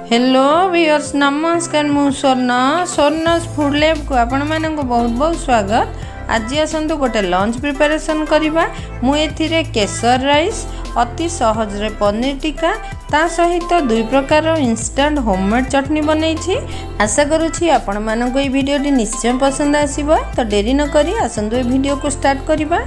Hello viewers नमस्कार मु स्वर्ण फूड लैब को आपण मानक बहुत बहुत स्वागत। आज आसतु गोटे लंच प्रिपरेशन करवा। मुझे केसर राइस अति सहज रे पनीर टिक्का ता सहित दुई प्रकार इंस्टेंट होममेड चटनी बनई। आशा करुँची आपण मानक ये वीडियो निश्चय पसंद आसीबो। तो डेरी न करी आसतु ये वीडियो को स्टार्ट करवा।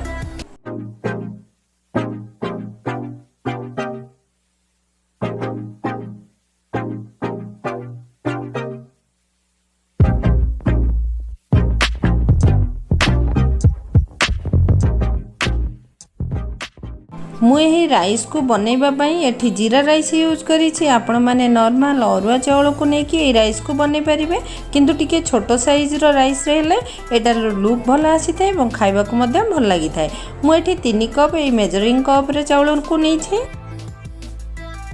मुझे राइस को बनैबा एठी जीरा राइस यूज करी। आपण माने नॉर्मल अरुआ चावल को लेकिन राइस को बनै पारिबे, किंतु टिके छोटो साइज रो राइस रहले एटार लुक भल आसी थाए और खाइबा को मध्य भल लागि थाए। मु एठी 3 कप ए मेजरिंग कप रे चावल को नै छी।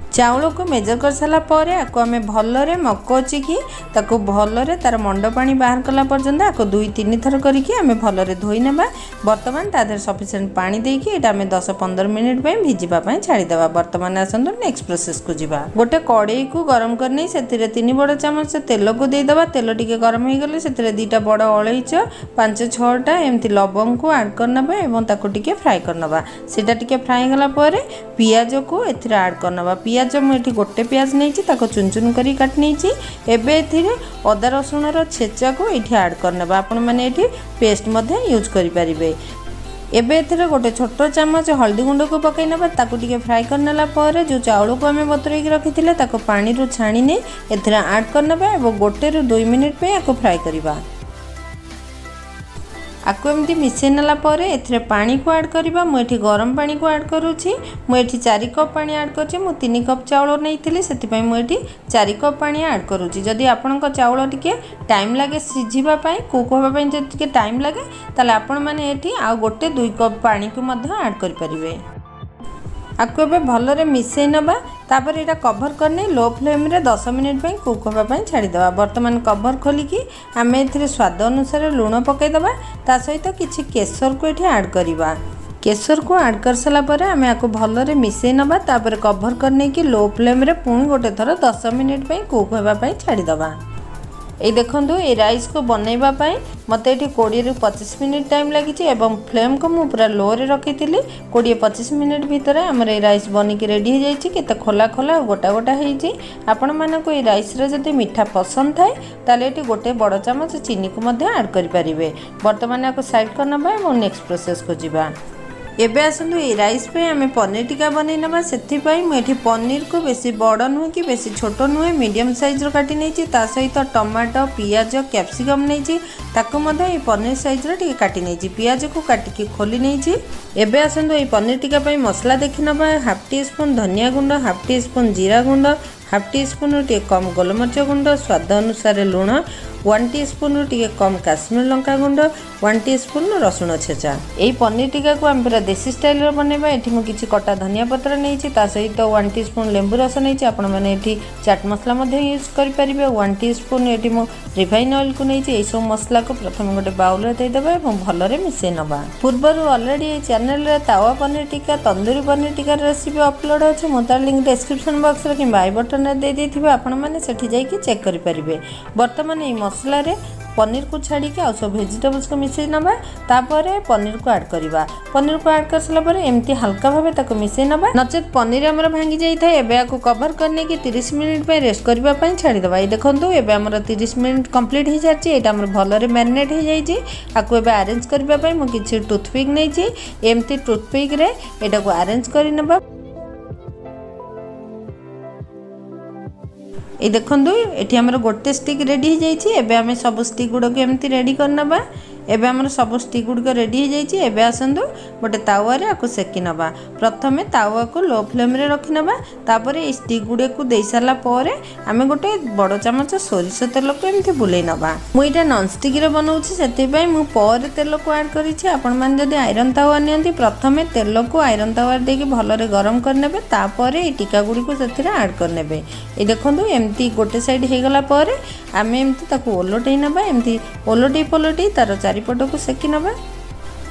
चावल को मेजर कर सारा पर आपको आम भलरे मकोची कि ताको भलरे तार मंड पानी बाहर कला पर्यंत आपको 2-3 थर करके आम भलरे धोई नेबा। बर्तमान तादेर सफिशिएंट पानी देकी एटा आम 10-15 मिनिट पे भिजिबा पई छाड़ी देबा। बर्तमान आसंतु नेक्स्ट प्रोसेस को जिबा। गोटे कड़ाई को गरम करने सेतिरे 3 बड़ चम्मच तेल को दे देबा। तेल टिके गरम हो गले सेतिरे 2टा बड़ अलैच 5-6टा एमती लवंग को ऐड करनबा एवं ताको टिके फ्राई करनबा। सेटा टिके फ्राई गला परे पियाज को एथिरे ऐड करनबा। पियाज मुझे गोटे पियाज नहीं चुन चुन कर काट नहीं। एबे अदा रसुण छेचा को ये ऐड करने आपण मैंने पेस्ट यूज करें। एबे गोटे छोट चम्मच हल्दी गुंड को पकई ना ताकू टिके फ्राई करनेला पर जो चावल को आम बतरई रखी ताको पानी रू छाणी नहीं एथिरे ऐड करनेबा और 1-2 मिनिट पे आपको फ्राई करवा। आपको एमती मिसई नेला पर एथिरे पानी को ऐड करवा। मुझे गरम पानी को ऐड करुँची। मुझे 4 कप पानी ऐड कर 3 कप चावल नहीं से मुझे 4 कप पानी ऐड करुँची। जदि आपण चावल टिके टाइम लगे सिझापी कुक होगापी जब टाइम लगे ताले आपण मैंने आ 1-2 कप पानी को ऐड करें। आपको एबे भलरे मिसई नबा। तापर एटा कवर करने लो फ्लेम रे 10 मिनिट पे कुक होगा छाड़ी देबा। वर्तमान कवर खोलिकी आम एथिरे स्वाद अनुसार लूण पकई देबा। ता सहित किछि केसर को एठी ऐड करबा। केसर को ऐड कर सारा पर आम आपको भलरे मिसई नबा। तापर कवर करने की लो फ्लेम रे पुणी गोटे थर 10 मिनिट पे कुक होगा छाड़ी देबा। ये देखो ये राइस को बनैबा मत ये 20-25 मिनिट टाइम लगी। फ्लेम को मु पूरा लो रे रखी 20-25 मिनिट भितर आमर ये राइस बनिकी रेडी हो जाए। केते खोला खोला गोटा गोटा होती। आपण मानक ये राइस रे जदि मीठा पसंद थाए ताले ये गोटे बड़ चम्मच चीनी को ऐड करें। बर्तमान आपको साइड करना और नेक्स्ट प्रोसेस को जीवा। एबे आसतु ये राइस पे आम पनीर टिक्का बनई ना। से मुझे पनीर को बेसी बड़ नुहे कि बेसी छोट नुहे मीडियम साइज रो काटी नहीं। सहित टमाटो पियाज कैप्सिकम नहीं ताको ये पनीर साइज रो काटी नहीं। पियाज को काटिकी खोली नहीं। एबे आसतु ये पनीर टिक्का मसला देखि नबा। 1/2 टी स्पून धनिया गुंड, 1/2 टी स्पून जीरा गुंड, 1/2 टी स्पून टे कम गोलमरिच गुंड, स्वाद अनुसार लुण, 1 टी स्पून टे कम काश्मीर लंका गुंड, 1 टी स्पून रसुण छेचा। यही पनीर टिक्का को आम पूरा देसी स्टाइल बनैबा। ये मुझे किसी कटा धनिया पत्र नहीं सहित 1 टी स्पून लेंबू रस नहीं। आपण मैंने चाट मसला यूज करें। 1 टी स्पून ये रिफाइन ऑयल को नहीं। यही सब मसला को प्रथम गोटे बाउल में देदेबा और भलरे मिसई नबा। पूर्वर ऑलरेडी चैनल रे तावा पनीर टिक्का तंदूरी पनीर टिक्का रेसिपी अपलोड अच्छे। मुझे लिंक डिस्क्रिप्शन बॉक्स रे कि आई बटन दे देथिबे। आपण माने सेठी जाइए चेक करें। बर्तमान ये मसला रे पनीर को छाड़ी के सब वेजिटेबल्स को मिसई नबा। तापर पनीर को ऐड करवा। पनीर को ऐड कर सारा पर एमती हल्का भावे ताको मिसई नबा। नचेत पनीर हमर भांगी जाई थाए। एबे आको कवर करने की 30 मिनिट पे रेस्ट करबा पई छाड़ी देबा। ये देखंतु एबे हमर 30 मिनिट कंप्लीट हो जाछि। एटा हमर भलरे मैरिनेट हो जाई छी। आको एबे अरेंज करबा पई म किछि टूथपिक नै छी। एमती टूथपिक रे एटा को अरेंज करि नबा। ये देखो ये आमर गोटे स्टिक रेडी हो जाए। आम सब स्टिक गुड़क एमती रेडी करना। एबे आमर सब स्टिक गुड़क रेडी हो जाए। एबे आसतु गोटे तावा आपको सेकी नबा। प्रथमे तावा को लो फ्लेम रे रखी नबा। तापर ये स्टिक गुड़े को दे सारा पर आम गोटे बड़ चम्मच सोरिष तेल को एमती बुले नबा। मुझे नॉन स्टिक रे बनाऊँगी से पर तेल को ऐड करी। आपण मैंने जब आयरन तावा नि प्रथमे तेल को आयरन तावा देके भलरे गरम करने। तापर ये टिक्का गुड़ी को ऐड करने। ये देखो एमती गोटे साइड हो गला पर आम एमती ओलटई नबा। एमती ओलटई पलटई तार चारिपट को सेकी नबा।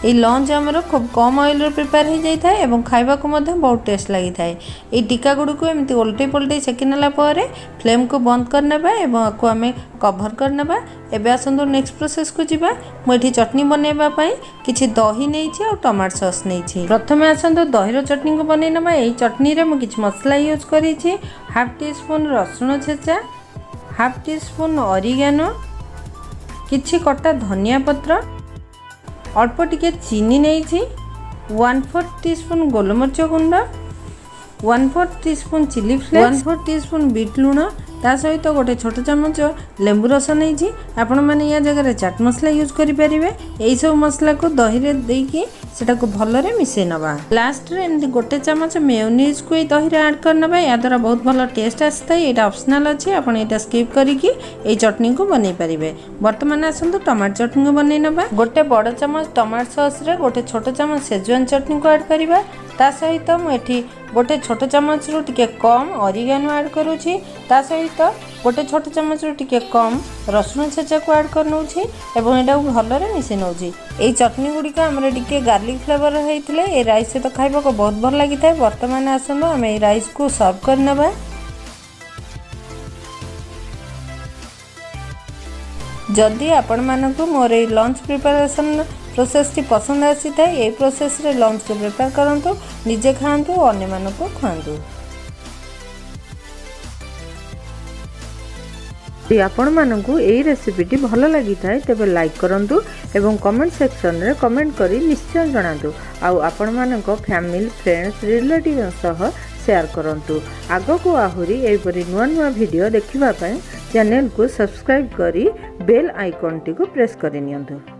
ये लंच आमर खूब कम ऑयल प्रिपेयर हो जाए और खावा को बहुत टेस्ट लगी था। ये टीका गुड़ को एमती ओल्टे पल्टे सेकी नेला फ्लेम को बंद करने और आपको आम कभर करने। एबे आसतु नेक्स्ट प्रोसेस को जीवा। मुझे चटनी बनवाई किसी दही नहीं और टमाटो सॉस नहीं। प्रथम आसतु दहीर चटनी को बनई ना। यही चटनी रे मुझे किसी मसला यूज करी। हाफ टी स्पून रसुण छेचा, हाफ टी स्पून ऑरिगेनो, किछि कटा धनिया पत्र, अल्प टिके चीनी नहीं, 1/4 टीस्पून गोलमरिच गुंड, 1/4 टीस्पून चिली फ्लेक्स, 1/4 टीस्पून बीट लुण, ता सहित गोटे छोट चमच लेंबू रस नहीं। आपण मैंने या जगह चाट मसला यूज करेंगे। यही सब मसला को दही रे देकी सेटा को भलरे मिसई नबा। लास्ट रे एमती गोटे चमच मेयोनीज को दही रे ऐड करनबा। या द्वारा बहुत भल टेस्ट आसता। एटा ऑप्शनल अछि, आपण एटा स्किप करिकी ए चटनी को बनै परिबे। वर्तमान आसंतु टमाटर चटनी को बनै नबा। गोटे बड़ चमच टमाटो सॉस रे गोटे छोट चमच सेजवान चटनी को ऐड करिबा। ता सहित मुझे गोटे छोट चमच रु टिके कम ऑरिगेनो ऐड करूछि। ता सहित गोटे छोट चमच रु टिके कम रसुण छेचा को ऐड करनौछि एवं एटा भलरे मिसै नौछि। ए चटनी गुड़िक आमर टिके गार्लिक फ्लेवर होइथिले ए राइस सहित खाइबा को बहुत भल लागि थाए। वर्तमान आसंतु आम ए राइस को सर्व करनबा। जदि आपण मानकु मोर ए लंच प्रिपरेशन प्रोसेस टी पसंद आसी था, ये प्रोसेस रे लंच को प्रिपेयर करंतु, निजे खांतु और अन्य मानकु खुआंतु। यदि आपण मानकु ए रेसिपी टी भल लगी थाए तेबे लाइक करंतु एवं कमेंट सेक्शन रे कमेंट करी निश्चय जणातु। आउ आपण मानक फैमिली फ्रेंड्स रिलेटिव सह शेयर करंतु। आगो को आहुरी एपरी नुआ नुआ वीडियो देखिबा पय चैनल को सब्सक्राइब करी बेल आइकन टी को प्रेस करि नियंतु।